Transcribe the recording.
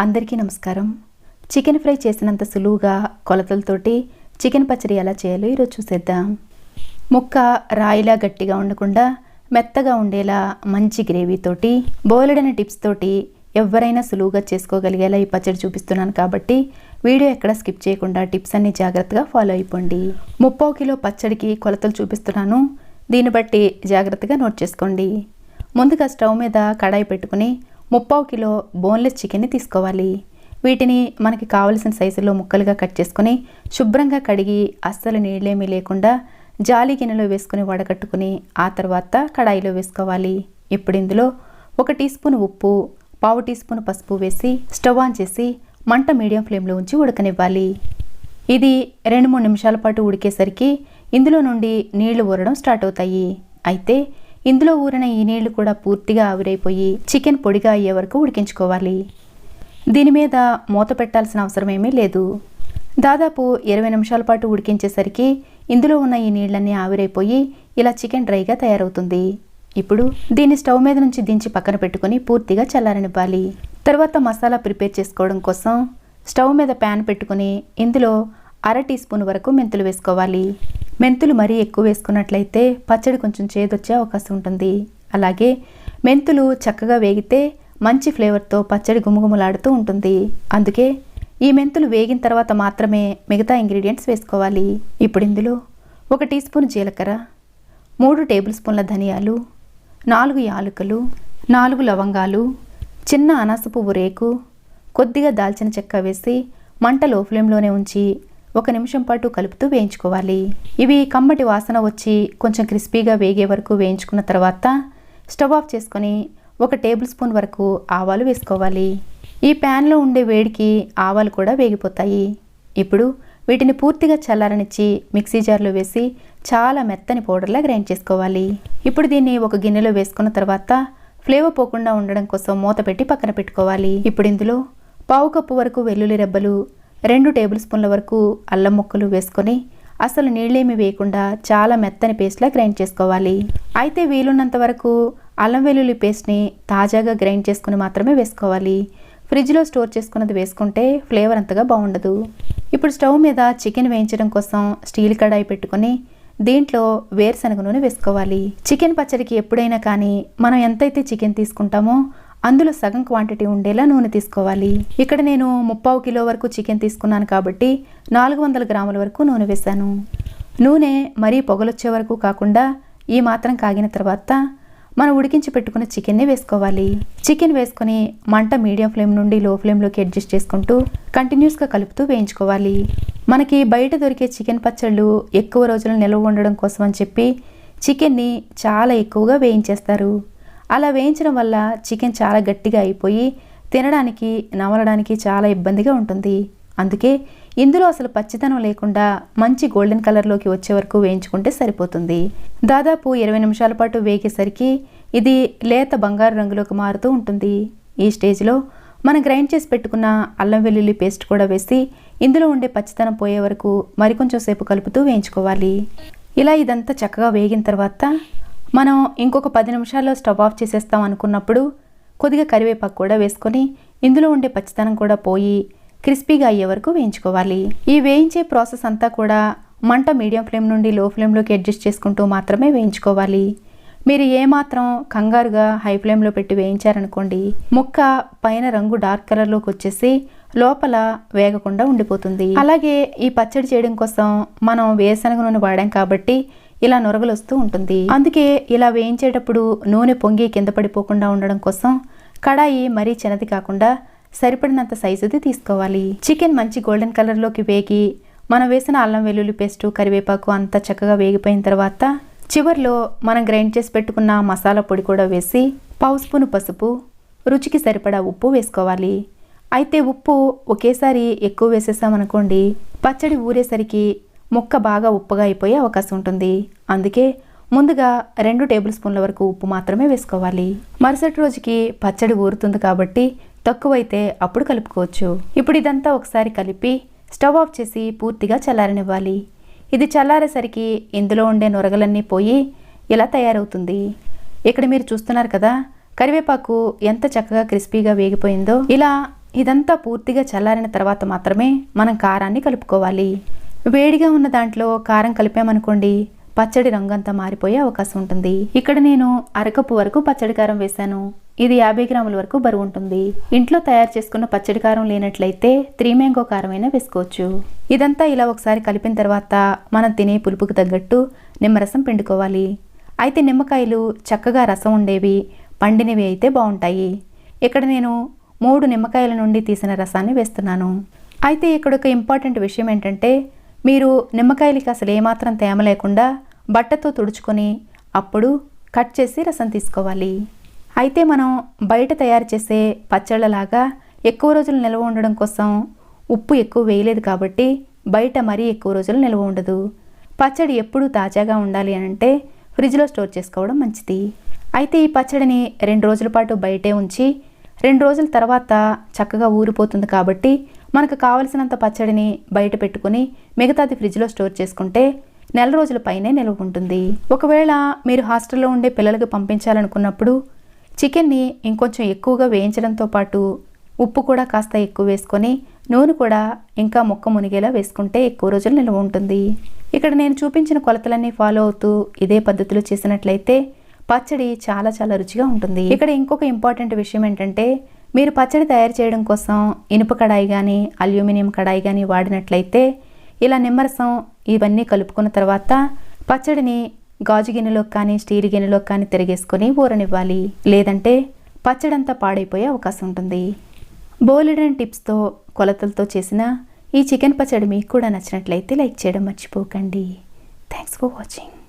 అందరికీ నమస్కారం. Chicken fry చేసినంత సులువుగా కొలతలతోటి చికెన్ పచ్చడి ఎలా చేయాలో ఈరోజు చూసేద్దాం. ముక్క రాయిలా గట్టిగా ఉండకుండా మెత్తగా ఉండేలా మంచి గ్రేవీతోటి బోలెడైన టిప్స్ తోటి ఎవరైనా సులువుగా చేసుకోగలిగేలా ఈ పచ్చడి చూపిస్తున్నాను కాబట్టి వీడియో ఎక్కడ స్కిప్ చేయకుండా టిప్స్ అన్ని జాగ్రత్తగా ఫాలో అయిపోండి. 30 కిలో పచ్చడికి కొలతలు చూపిస్తున్నాను. దీన్ని బట్టి జాగ్రత్తగా నోట్ చేసుకోండి. ముందుగా స్టవ్ మీద కడాయి పెట్టుకుని 30 కిలో బోన్లెస్ చికెన్ని తీసుకోవాలి. వీటిని మనకి కావలసిన సైజులో ముక్కలుగా కట్ చేసుకుని శుభ్రంగా కడిగి అస్సలు నీళ్ళేమీ లేకుండా జాలి గిన్నెలో వేసుకుని వడగట్టుకుని ఆ తర్వాత కడాయిలో వేసుకోవాలి. ఇప్పుడు ఇందులో 1 టీ స్పూన్ ఉప్పు, 1/2 టీ స్పూన్ పసుపు వేసి స్టవ్ ఆన్ చేసి మంట మీడియం ఫ్లేమ్లో ఉంచి ఉడకనివ్వాలి. ఇది 2-3 నిమిషాల పాటు ఉడికేసరికి ఇందులో నుండి నీళ్లు ఊరడం స్టార్ట్ అవుతాయి. అయితే ఇందులో ఊరిన ఈ నీళ్లు కూడా పూర్తిగా ఆవిరైపోయి చికెన్ పొడిగా అయ్యే వరకు ఉడికించుకోవాలి. దీని మీద మూత పెట్టాల్సిన అవసరం ఏమీ లేదు. దాదాపు 20 నిమిషాల పాటు ఉడికించేసరికి ఇందులో ఉన్న ఈ నీళ్ళన్నీ ఆవిరైపోయి ఇలా చికెన్ డ్రైగా తయారవుతుంది. ఇప్పుడు దీన్ని స్టవ్ మీద నుంచి దించి పక్కన పెట్టుకుని పూర్తిగా చల్లారనివ్వాలి. తర్వాత మసాలా ప్రిపేర్ చేసుకోవడం కోసం స్టవ్ మీద ప్యాన్ పెట్టుకుని ఇందులో 1/2 టీ స్పూన్ వరకు మెంతులు వేసుకోవాలి. మెంతులు మరీ ఎక్కువ వేసుకున్నట్లయితే పచ్చడి కొంచెం చేదొచ్చే అవకాశం ఉంటుంది. అలాగే మెంతులు చక్కగా వేగితే మంచి ఫ్లేవర్తో పచ్చడి గుమగుమలాడుతూ ఉంటుంది. అందుకే ఈ మెంతులు వేగిన తర్వాత మాత్రమే మిగతా ఇంగ్రీడియంట్స్ వేసుకోవాలి. ఇప్పుడు ఇందులో 1 టీ స్పూన్ జీలకర్ర, 3 టేబుల్ స్పూన్ల ధనియాలు, 4 యాలకులు, 4 లవంగాలు, చిన్న అనాస పువ్వు రేకు, కొద్దిగా దాల్చిన చెక్క వేసి మంట లో ఫ్లేమ్లోనే ఉంచి 1 నిమిషం పాటు కలుపుతూ వేయించుకోవాలి. ఇవి కమ్మటి వాసన వచ్చి కొంచెం క్రిస్పీగా వేగే వరకు వేయించుకున్న తర్వాత స్టవ్ ఆఫ్ చేసుకొని 1 టేబుల్ స్పూన్ వరకు ఆవాలు వేసుకోవాలి. ఈ ప్యాన్లో ఉండే వేడికి ఆవాలు కూడా వేగిపోతాయి. ఇప్పుడు వీటిని పూర్తిగా చల్లారనిచ్చి మిక్సీ జార్లో వేసి చాలా మెత్తని పౌడర్లా గ్రైండ్ చేసుకోవాలి. ఇప్పుడు దీన్ని ఒక గిన్నెలో వేసుకున్న తర్వాత ఫ్లేవర్ పోకుండా ఉండడం కోసం మూత పెట్టి పక్కన పెట్టుకోవాలి. ఇప్పుడు ఇందులో 1/2 కప్పు వరకు వెల్లుల్లి రెబ్బలు, 2 టేబుల్ స్పూన్ల వరకు అల్లం ముక్కలు వేసుకొని అసలు నీళ్ళేమి వేయకుండా చాలా మెత్తని పేస్ట్లా గ్రైండ్ చేసుకోవాలి. అయితే వీలున్నంత వరకు అల్లం వెల్లుల్లి పేస్ట్ని తాజాగా గ్రైండ్ చేసుకుని మాత్రమే వేసుకోవాలి. ఫ్రిడ్జ్లో స్టోర్ చేసుకున్నది వేసుకుంటే ఫ్లేవర్ అంతగా బాగుండదు. ఇప్పుడు స్టవ్ మీద చికెన్ వేయించడం కోసం స్టీల్ కడాయి పెట్టుకొని దీంట్లో వేరుశనగ నూనె వేసుకోవాలి. చికెన్ పచ్చడికి ఎప్పుడైనా కానీ మనం ఎంతైతే చికెన్ తీసుకుంటామో అందులో సగం క్వాంటిటీ ఉండేలా నూనె తీసుకోవాలి. ఇక్కడ నేను 30 కిలో వరకు చికెన్ తీసుకున్నాను కాబట్టి 400 గ్రాముల వరకు నూనె వేశాను. నూనె మరీ పొగలొచ్చే వరకు కాకుండా ఈ మాత్రం కాగిన తర్వాత మనం ఉడికించి పెట్టుకున్న చికెన్ని వేసుకోవాలి. చికెన్ వేసుకొని మంట మీడియం ఫ్లేమ్ నుండి లో ఫ్లేమ్లోకి అడ్జస్ట్ చేసుకుంటూ కంటిన్యూస్గా కలుపుతూ వేయించుకోవాలి. మనకి బయట దొరికే చికెన్ పచ్చళ్ళు ఎక్కువ రోజులు నిల్వ ఉండడం కోసం అని చెప్పి చికెన్ని చాలా ఎక్కువగా వేయించేస్తారు. అలా వేయించడం వల్ల చికెన్ చాలా గట్టిగా అయిపోయి తినడానికి నమలడానికి చాలా ఇబ్బందిగా ఉంటుంది. అందుకే ఇందులో అసలు పచ్చితనం లేకుండా మంచి గోల్డెన్ కలర్లోకి వచ్చే వరకు వేయించుకుంటే సరిపోతుంది. దాదాపు 20 నిమిషాల పాటు వేగేసరికి ఇది లేత బంగారు రంగులోకి మారుతూ ఉంటుంది. ఈ స్టేజ్లో మనం గ్రైండ్ చేసి పెట్టుకున్న అల్లం వెల్లుల్లి పేస్ట్ కూడా వేసి ఇందులో ఉండే పచ్చితనం పోయే వరకు మరికొంచెం సేపు కలుపుతూ వేయించుకోవాలి. ఇలా ఇదంతా చక్కగా వేగిన తర్వాత మనం ఇంకొక 10 నిమిషాల్లో స్టవ్ ఆఫ్ చేసేస్తాం అనుకున్నప్పుడు కొద్దిగా కరివేపాకు కూడా వేసుకొని ఇందులో ఉండే పచ్చితనం కూడా పోయి క్రిస్పీగా అయ్యే వరకు వేయించుకోవాలి. ఈ వేయించే ప్రాసెస్ అంతా కూడా మంట మీడియం ఫ్లేమ్ నుండి లో ఫ్లేమ్లోకి అడ్జస్ట్ చేసుకుంటూ మాత్రమే వేయించుకోవాలి. మీరు ఏమాత్రం కంగారుగా హై ఫ్లేమ్లో పెట్టి వేయించారనుకోండి ముక్క పైన రంగు డార్క్ కలర్లోకి వచ్చేసి లోపల వేగకుండా ఉండిపోతుంది. అలాగే ఈ పచ్చడి చేయడం కోసం మనం వేరుశనగ నూనె వాడాం కాబట్టి ఇలా నొరగలు వస్తూ ఉంటుంది. అందుకే ఇలా వేయించేటప్పుడు నూనె పొంగి కింద పడిపోకుండా ఉండడం కోసం కడాయి మరీ చిన్నది కాకుండా సరిపడినంత సైజుది తీసుకోవాలి. చికెన్ మంచి గోల్డెన్ కలర్లోకి వేగి మనం వేసిన అల్లం వెల్లుల్లి పేస్టు కరివేపాకు అంతా చక్కగా వేగిపోయిన తర్వాత చివర్లో మనం గ్రైండ్ చేసి పెట్టుకున్న మసాలా పొడి కూడా వేసి 1/2 స్పూను పసుపు, రుచికి సరిపడా ఉప్పు వేసుకోవాలి. అయితే ఉప్పు ఒకేసారి ఎక్కువ వేసేసామనుకోండి పచ్చడి ఊరేసరికి ముక్క బాగా ఉప్పుగా అయిపోయే అవకాశం ఉంటుంది. అందుకే ముందుగా 2 టేబుల్ స్పూన్ల వరకు ఉప్పు మాత్రమే వేసుకోవాలి. మరుసటి రోజుకి పచ్చడి ఊరుతుంది కాబట్టి తక్కువైతే అప్పుడు కలుపుకోవచ్చు. ఇప్పుడు ఇదంతా ఒకసారి కలిపి స్టవ్ ఆఫ్ చేసి పూర్తిగా చల్లారనివ్వాలి. ఇది చల్లారేసరికి ఇందులో ఉండే నొరగలన్నీ పోయి ఇలా తయారవుతుంది. ఇక్కడ మీరు చూస్తున్నారు కదా కరివేపాకు ఎంత చక్కగా క్రిస్పీగా వేగిపోయిందో. ఇలా ఇదంతా పూర్తిగా చల్లారిన తర్వాత మాత్రమే మనం కారాన్ని కలుపుకోవాలి. వేడిగా ఉన్న దాంట్లో కారం కలిపామనుకోండి, పచ్చడి రంగంతా మారిపోయే అవకాశం ఉంటుంది. ఇక్కడ నేను అరకప్పు వరకు పచ్చడి కారం వేశాను. ఇది 50 గ్రాముల వరకు బరువు ఉంటుంది. ఇంట్లో తయారు చేసుకున్న పచ్చడి కారం లేనట్లయితే 3 మ్యాంగో కారం అయినా వేసుకోవచ్చు. ఇదంతా ఇలా ఒకసారి కలిపిన తర్వాత మనం తినే పులుపుకు తగ్గట్టు నిమ్మరసం పిండుకోవాలి. అయితే నిమ్మకాయలు చక్కగా రసం ఉండేవి, పండినవి అయితే బాగుంటాయి. ఇక్కడ నేను 3 నిమ్మకాయల నుండి తీసిన రసాన్ని వేస్తున్నాను. అయితే ఇక్కడ ఒక ఇంపార్టెంట్ విషయం ఏంటంటే, మీరు నిమ్మకాయలకి అసలు ఏమాత్రం తేమ లేకుండా బట్టతో తుడుచుకొని అప్పుడు కట్ చేసి రసం తీసుకోవాలి. అయితే మనం బయట తయారు చేసే పచ్చళ్ళలాగా ఎక్కువ రోజులు నిల్వ ఉండడం కోసం ఉప్పు ఎక్కువ వేయలేదు కాబట్టి బయట మరీ ఎక్కువ రోజులు నిల్వ ఉండదు. పచ్చడి ఎప్పుడూ తాజాగా ఉండాలి అంటే ఫ్రిడ్జ్లో స్టోర్ చేసుకోవడం మంచిది. అయితే ఈ పచ్చడిని 2 రోజుల పాటు బయటే ఉంచి 2 రోజుల తర్వాత చక్కగా ఊరిపోతుంది కాబట్టి మనకు కావలసినంత పచ్చడిని బయట పెట్టుకుని మిగతాది ఫ్రిడ్జ్లో స్టోర్ చేసుకుంటే నెల రోజుల పైనే నిల్వ ఉంటుంది. ఒకవేళ మీరు హాస్టల్లో ఉండే పిల్లలకు పంపించాలనుకున్నప్పుడు చికెన్ని ఇంకొంచెం ఎక్కువగా వేయించడంతో పాటు ఉప్పు కూడా కాస్త ఎక్కువ వేసుకొని నూనె కూడా ఇంకా ముక్క మునిగేలా వేసుకుంటే ఎక్కువ రోజులు నిల్వ ఉంటుంది. ఇక్కడ నేను చూపించిన కొలతలన్నీ ఫాలో అవుతూ ఇదే పద్ధతిలో చేసినట్లయితే పచ్చడి చాలా చాలా రుచిగా ఉంటుంది. ఇక్కడ ఇంకొక ఇంపార్టెంట్ విషయం ఏంటంటే, మీరు పచ్చడి తయారు చేయడం కోసం ఇనుప కడాయి కానీ అల్యూమినియం కడాయి కానీ వాడినట్లయితే ఇలా నిమ్మరసం ఇవన్నీ కలుపుకున్న తర్వాత పచ్చడిని గాజు గిన్నెలోకి కానీ స్టీల్ గిన్నెలోకి కానీ తిరిగేసుకొని ఊరనివ్వాలి. లేదంటే పచ్చడంతా పాడైపోయే అవకాశం ఉంటుంది. బోలెడని టిప్స్తో కొలతలతో చేసిన ఈ చికెన్ పచ్చడి మీకు కూడా నచ్చినట్లయితే లైక్ చేయడం మర్చిపోకండి. Thanks for watching.